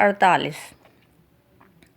48,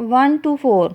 1-4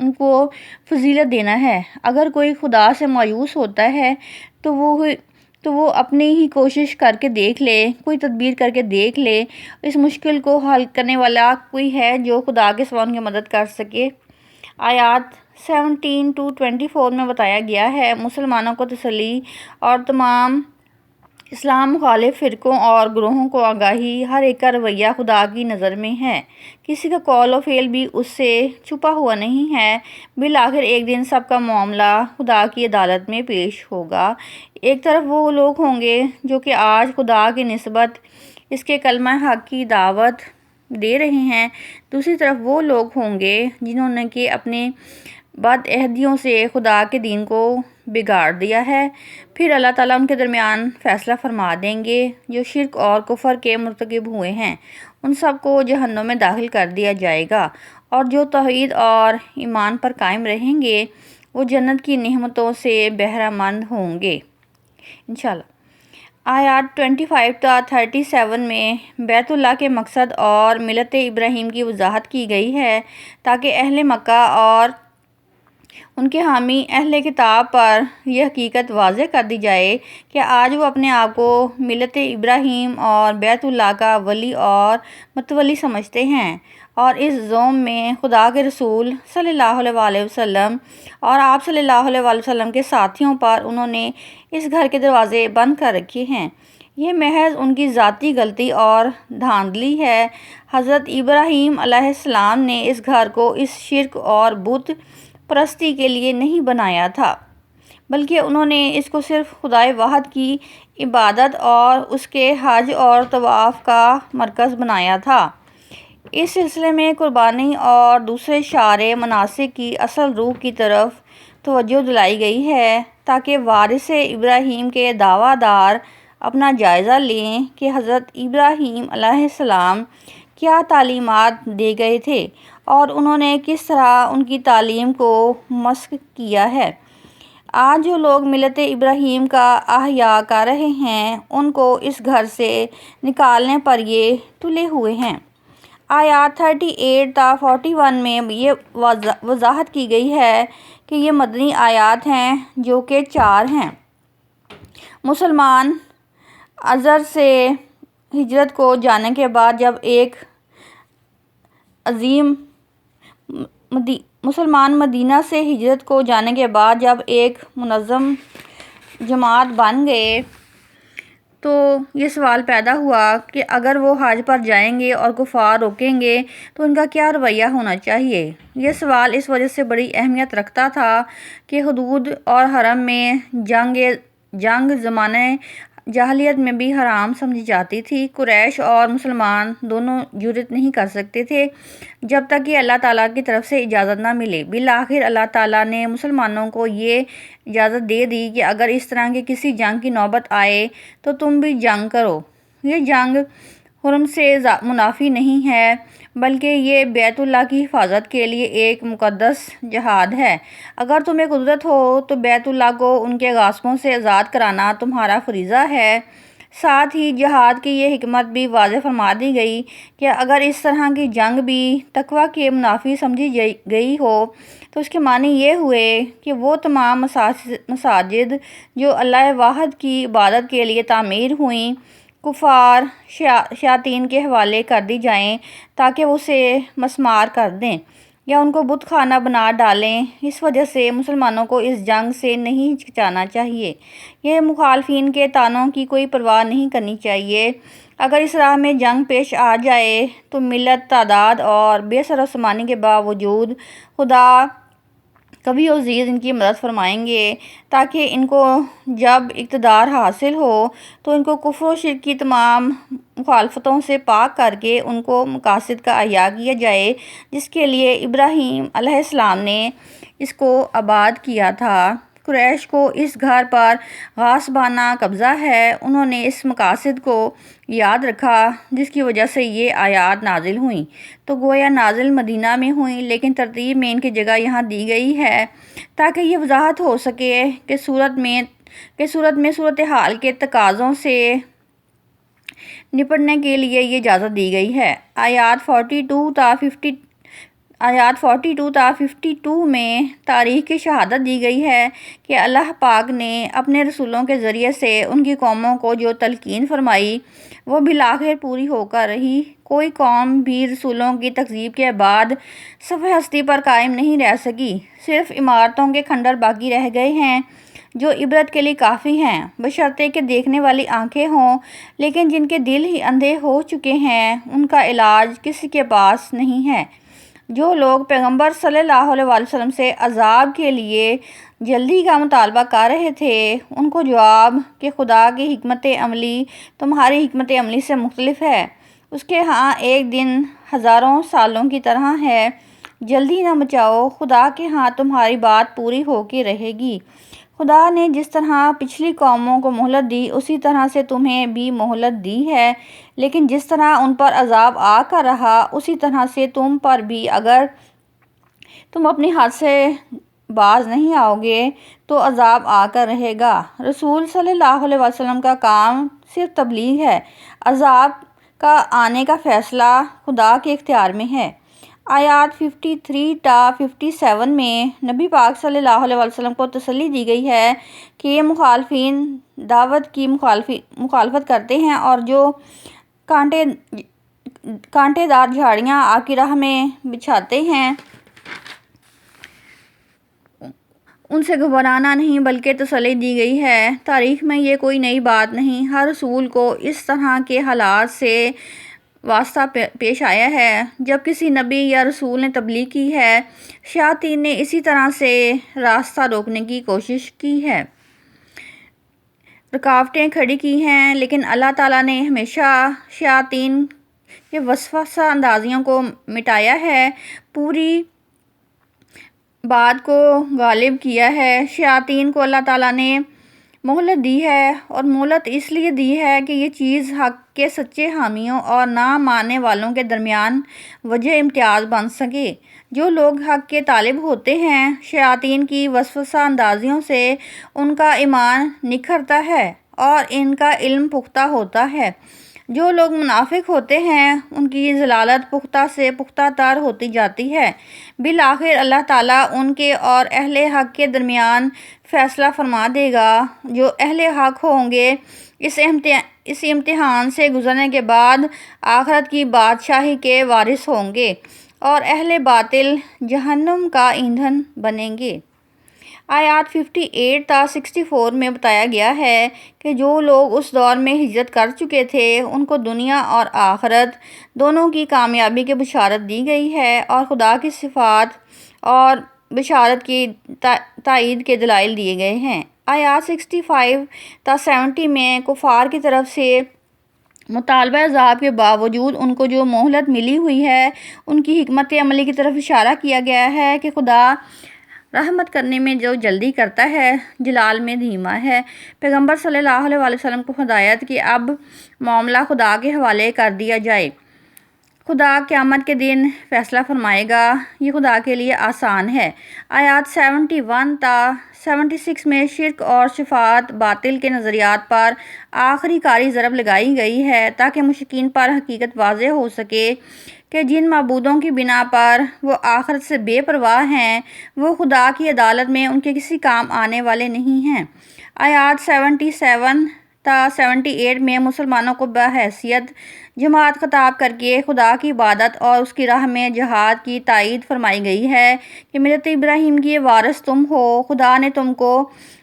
ان کو فضیلت دینا ہے۔ اگر کوئی خدا سے مایوس ہوتا ہے تو وہ اپنی ہی کوشش کر کے دیکھ لے، کوئی تدبیر کر کے دیکھ لے، اس مشکل کو حل کرنے والا کوئی ہے جو خدا کے سوا ان کی مدد کر سکے۔ آیات 17-24 میں بتایا گیا ہے، مسلمانوں کو تسلی اور تمام اسلام مخالف فرقوں اور گروہوں کو آگاہی، ہر ایک کا رویہ خدا کی نظر میں ہے، کسی کا قول و فعل بھی اس سے چھپا ہوا نہیں ہے، بالآخر ایک دن سب کا معاملہ خدا کی عدالت میں پیش ہوگا۔ ایک طرف وہ لوگ ہوں گے جو کہ آج خدا کی نسبت اس کے کلمہ حق کی دعوت دے رہے ہیں، دوسری طرف وہ لوگ ہوں گے جنہوں نے کہ اپنے بد عہدیوں سے خدا کے دین کو بگاڑ دیا ہے، پھر اللہ تعالیٰ ان کے درمیان فیصلہ فرما دیں گے۔ جو شرک اور کفر کے مرتکب ہوئے ہیں ان سب کو جہنم میں داخل کر دیا جائے گا، اور جو توحید اور ایمان پر قائم رہیں گے وہ جنت کی نعمتوں سے بہرہ مند ہوں گے انشاءاللہ۔ آیات 25-37 میں بیت اللہ کے مقصد اور ملت ابراہیم کی وضاحت کی گئی ہے تاکہ اہل مکہ اور ان کے حامی اہل کتاب پر یہ حقیقت واضح کر دی جائے کہ آج وہ اپنے آپ کو ملت ابراہیم اور بیت اللہ کا ولی اور متولی سمجھتے ہیں، اور اس زوم میں خدا کے رسول صلی اللہ علیہ وسلم اور آپ صلی اللہ علیہ وسلم کے ساتھیوں پر انہوں نے اس گھر کے دروازے بند کر رکھے ہیں۔ یہ محض ان کی ذاتی غلطی اور دھاندلی ہے۔ حضرت ابراہیم علیہ السلام نے اس گھر کو اس شرک اور بت پرستی کے لیے نہیں بنایا تھا، بلکہ انہوں نے اس کو صرف خدائے واحد کی عبادت اور اس کے حج اور طواف کا مرکز بنایا تھا۔ اس سلسلے میں قربانی اور دوسرے شرعی مناسک کی اصل روح کی طرف توجہ دلائی گئی ہے تاکہ وارث ابراہیم کے دعویٰ دار اپنا جائزہ لیں کہ حضرت ابراہیم علیہ السلام کیا تعلیمات دے گئے تھے اور انہوں نے کس طرح ان کی تعلیم کو مسخ کیا ہے۔ آج جو لوگ ملت ابراہیم کا احیاء کر رہے ہیں ان کو اس گھر سے نکالنے پر یہ تلے ہوئے ہیں۔ آیات 38-41 میں یہ وضاحت کی گئی ہے کہ یہ مدنی آیات ہیں جو کہ 4 ہیں۔ مسلمان ازہر سے ہجرت کو جانے کے بعد جب ایک عظیم مسلمان مدینہ سے ہجرت کو جانے کے بعد جب ایک منظم جماعت بن گئے تو یہ سوال پیدا ہوا کہ اگر وہ حج پر جائیں گے اور کفار روکیں گے تو ان کا کیا رویہ ہونا چاہیے۔ یہ سوال اس وجہ سے بڑی اہمیت رکھتا تھا کہ حدود اور حرم میں جنگ زمانہ جاہلیت میں بھی حرام سمجھی جاتی تھی۔ قریش اور مسلمان دونوں جرأت نہیں کر سکتے تھے جب تک کہ اللہ تعالیٰ کی طرف سے اجازت نہ ملے۔ بالآخر اللہ تعالیٰ نے مسلمانوں کو یہ اجازت دے دی کہ اگر اس طرح کی کسی جنگ کی نوبت آئے تو تم بھی جنگ کرو۔ یہ جنگ حرم سے منافی نہیں ہے بلکہ یہ بیت اللہ کی حفاظت کے لیے ایک مقدس جہاد ہے۔ اگر تمہیں قدرت ہو تو بیت اللہ کو ان کے غاصبوں سے آزاد کرانا تمہارا فریضہ ہے۔ ساتھ ہی جہاد کی یہ حکمت بھی واضح فرما دی گئی کہ اگر اس طرح کی جنگ بھی تقویٰ کے منافی سمجھی گئی ہو تو اس کے معنی یہ ہوئے کہ وہ تمام مساجد جو اللہ واحد کی عبادت کے لیے تعمیر ہوئیں کفار شیاطین کے حوالے کر دی جائیں تاکہ وہ اسے مسمار کر دیں یا ان کو بت خانہ بنا ڈالیں۔ اس وجہ سے مسلمانوں کو اس جنگ سے نہیں ہچکچانا چاہیے، یہ مخالفین کے طعنوں کی کوئی پرواہ نہیں کرنی چاہیے۔ اگر اس راہ میں جنگ پیش آ جائے تو ملت، تعداد اور بے سر و سامانی کے باوجود خدا کبھی عزیز ان کی مدد فرمائیں گے تاکہ ان کو جب اقتدار حاصل ہو تو ان کو کفر و شرک کی تمام مخالفتوں سے پاک کر کے ان کو مقاصد کا احیاء کیا جائے جس کے لیے ابراہیم علیہ السلام نے اس کو آباد کیا تھا۔ قریش کو اس گھر پر غاصبانہ قبضہ ہے، انہوں نے اس مقاصد کو یاد رکھا جس کی وجہ سے یہ آیات نازل ہوئیں، تو گویا نازل مدینہ میں ہوئیں لیکن ترتیب میں ان کی جگہ یہاں دی گئی ہے تاکہ یہ وضاحت ہو سکے کہ صورت میں صورتحال کے تقاضوں سے نپٹنے کے لیے یہ اجازت دی گئی ہے۔ آیات 42-50 آیات 42 تا 52 میں تاریخ کی شہادت دی گئی ہے کہ اللہ پاک نے اپنے رسولوں کے ذریعے سے ان کی قوموں کو جو تلقین فرمائی وہ بالآخر پوری ہو کر رہی۔ کوئی قوم بھی رسولوں کی تکذیب کے بعد صفحہ ہستی پر قائم نہیں رہ سکی، صرف عمارتوں کے کھنڈر باقی رہ گئے ہیں جو عبرت کے لیے کافی ہیں، بشرطے کہ دیکھنے والی آنکھیں ہوں، لیکن جن کے دل ہی اندھے ہو چکے ہیں ان کا علاج کسی کے پاس نہیں ہے۔ جو لوگ پیغمبر صلی اللہ علیہ وسلم سے عذاب کے لیے جلدی کا مطالبہ کر رہے تھے ان کو جواب کہ خدا کی حکمت عملی تمہاری حکمت عملی سے مختلف ہے، اس کے ہاں ایک دن ہزاروں سالوں کی طرح ہے، جلدی نہ مچاؤ، خدا کے ہاں تمہاری بات پوری ہو کے رہے گی۔ خدا نے جس طرح پچھلی قوموں کو مہلت دی اسی طرح سے تمہیں بھی مہلت دی ہے، لیکن جس طرح ان پر عذاب آ کر رہا اسی طرح سے تم پر بھی اگر تم اپنی حد سے باز نہیں آؤ گے تو عذاب آ کر رہے گا۔ رسول صلی اللہ علیہ وسلم کا کام صرف تبلیغ ہے، عذاب کا آنے کا فیصلہ خدا کے اختیار میں ہے۔ آیات 53 تا 57 میں نبی پاک صلی اللہ علیہ وسلم کو تسلی دی گئی ہے کہ یہ مخالفین دعوت کی مخالفت کرتے ہیں اور جو کانٹے دار جھاڑیاں آپ کی راہ میں بچھاتے ہیں ان سے گھبرانا نہیں بلکہ تسلی دی گئی ہے۔ تاریخ میں یہ کوئی نئی بات نہیں، ہر رسول کو اس طرح کے حالات سے واسطہ پیش آیا ہے۔ جب کسی نبی یا رسول نے تبلیغ کی ہے شیاطین نے اسی طرح سے راستہ روکنے کی کوشش کی ہے، رکاوٹیں کھڑی کی ہیں، لیکن اللہ تعالیٰ نے ہمیشہ شیاطین کے وسوسہ اندازیوں کو مٹایا ہے، پوری بات کو غالب کیا ہے۔ شیاطین کو اللہ تعالیٰ نے مہلت دی ہے اور مہلت اس لیے دی ہے کہ یہ چیز حق کے سچے حامیوں اور نہ ماننے والوں کے درمیان وجہ امتیاز بن سکے۔ جو لوگ حق کے طالب ہوتے ہیں شیاطین کی وسوسہ اندازیوں سے ان کا ایمان نکھرتا ہے اور ان کا علم پختہ ہوتا ہے۔ جو لوگ منافق ہوتے ہیں ان کی ضلالت پختہ سے پختہ تر ہوتی جاتی ہے۔ بالآخر اللہ تعالیٰ ان کے اور اہل حق کے درمیان فیصلہ فرما دے گا۔ جو اہل حق ہوں گے اس امتحان سے گزرنے کے بعد آخرت کی بادشاہی کے وارث ہوں گے اور اہل باطل جہنم کا ایندھن بنیں گے۔ آیات 58 تا 64 میں بتایا گیا ہے کہ جو لوگ اس دور میں ہجرت کر چکے تھے ان کو دنیا اور آخرت دونوں کی کامیابی کی بشارت دی گئی ہے اور خدا کی صفات اور بشارت کی تائید کے دلائل دیے گئے ہیں۔ آیات 65 تا 70 میں کفار کی طرف سے مطالبہ عذاب کے باوجود ان کو جو مہلت ملی ہوئی ہے ان کی حکمت عملی کی طرف اشارہ کیا گیا ہے کہ خدا رحمت کرنے میں جو جلدی کرتا ہے جلال میں دھیما ہے۔ پیغمبر صلی اللہ علیہ وسلم کو ہدایت کہ اب معاملہ خدا کے حوالے کر دیا جائے، خدا قیامت کے دن فیصلہ فرمائے گا، یہ خدا کے لیے آسان ہے۔ آیات 71 تا 76 میں شرک اور شفاعت باطل کے نظریات پر آخری کاری ضرب لگائی گئی ہے تاکہ مشرکین پر حقیقت واضح ہو سکے کہ جن معبودوں کی بنا پر وہ آخرت سے بے پرواہ ہیں وہ خدا کی عدالت میں ان کے کسی کام آنے والے نہیں ہیں۔ آیات 77 تا 78 میں مسلمانوں کو بحیثیت جماعت خطاب کر کے خدا کی عبادت اور اس کی راہ میں جہاد کی تائید فرمائی گئی ہے کہ ملت ابراہیم کی وارث تم ہو، خدا نے تم کو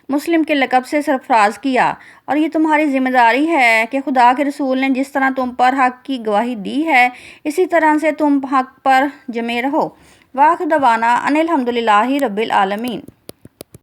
مسلم کے لقب سے سرفراز کیا اور یہ تمہاری ذمہ داری ہے کہ خدا کے رسول نے جس طرح تم پر حق کی گواہی دی ہے اسی طرح سے تم حق پر جمے رہو۔ وآخر دعوانا ان الحمدللہ رب العالمین۔